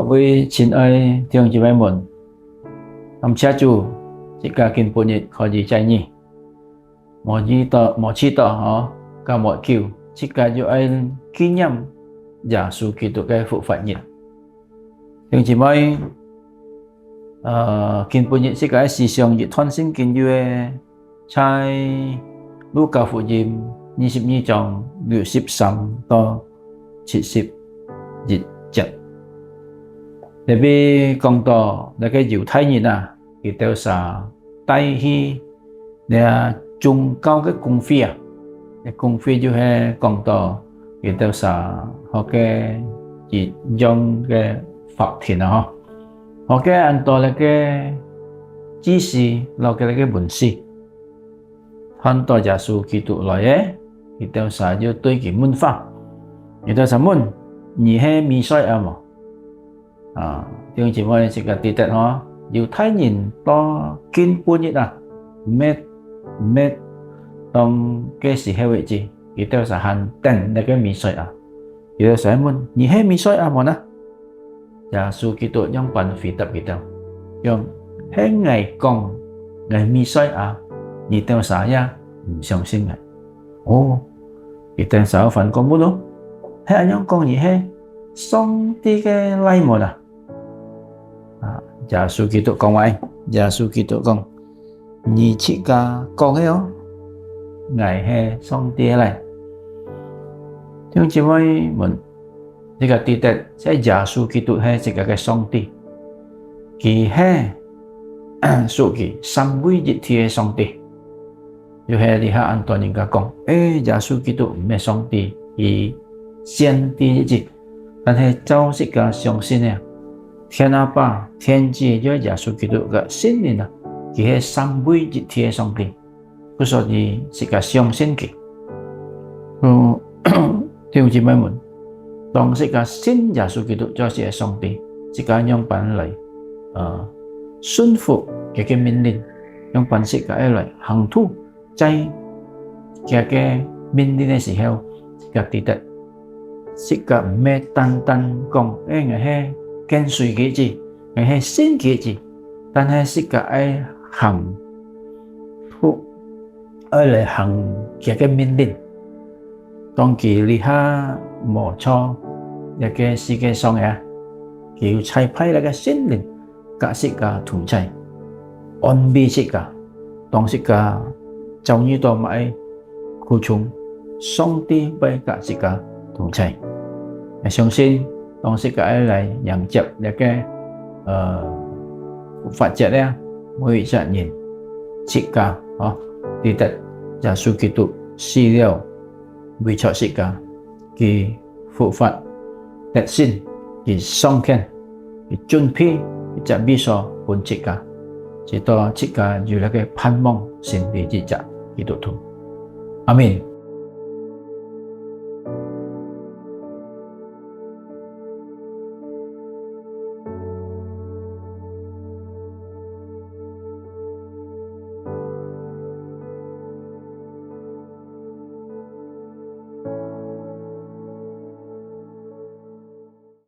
với chín ơi thương chị em muốn ông cha chủ chỉ cả kinh phụ nhị khó gì chạy nhỉ mỗi chi tờ họ cả mọi kiểu chỉ cả cho anh kinh nghiệm giả sử kỳ tụ cái phụ phận nhị thương chị mới kinh phụ nhị chỉ cả sử dụng nhị thôn sinh kinh duy chai lúc cả phụ dìm 22 trong 63 to 70 dịch chật để vì công tỏ là cái dịu thay nhìn thì tiêu xả tay hi để chung cao cái cung phi cái cung phi जो है công tỏ thì tiêu xả họ cái chỉ dùng cái phật thiền họ cái anh tỏ là cái chỉ sĩ là cái bổn sĩ hắn tỏ giả sử kỳ tụ lại ấy thì tiêu xả जो tôi cái môn pháp thì tiêu xả môn nhị hay mi soi mà tiếng chỉ mới chỉ cần tít họ dù thấy nhìn to kinh buôn như là mét trong cái gì hay vậy chứ thì tiêu xả hành tên là cái mi soi thì tiêu xả môn nhị hay mi soi mà nè giả sử kỳ tụ trong bản phi tập kỳ tụ trong hết ngày còn ngày mi soi nhị tiêu xả nha xong sinh này thì tiêu xả phần có muốn không hết anh nhóm con nhị hay xong thì cái lay một giả sử kỳ tụ con anh giả sử kỳ tụ con nhị chị cả con ấy ngày hè xong thì lại nhưng chỉ mới mình thì cả tí tết sẽ giả sử kỳ tụ hè sẽ cả cái xong thì kỳ hè số kỳ xăm vui dịch thì xong thì dù hè thì hạ an toàn những cả con giả sử kỳ tụ mẹ xong thì kỳ先第一季，但係就係個相信呢，天阿爸天主要耶穌基督嘅信念啊，佢係三位一體嘅上帝，所以係個相信嘅。弟兄姊妹們，當係個信耶穌基督就是上帝，係個用品嚟順服嘅命令，用品係個嚟行土在嘅命令嘅時候，係個記得。是個咩單單講ngày hè跟隨佢字，ngày hè信佢字，但係是個愛行出愛嚟行嘅命令，當佢離下冇錯一個世界上叫差派嚟嘅信念，格是個同齊，安備是個，當是個就như到買庫存，上帝俾格是個同齊。相信當時cái嚟nhận chấp là cái phát triển đấy mỗi trận nhìn sĩ cả thì tất giả sử kỳ tụ xì liều vì cho sĩ cả kỳ phụ phận tết xin kỳ song khen kỳ chuẩn phi kỳ chạm bi so bốn sĩ cả chỉ to sĩ cả dù là cái pan mong xin vì chỉ chạm kỳ tụ thủ. Amen.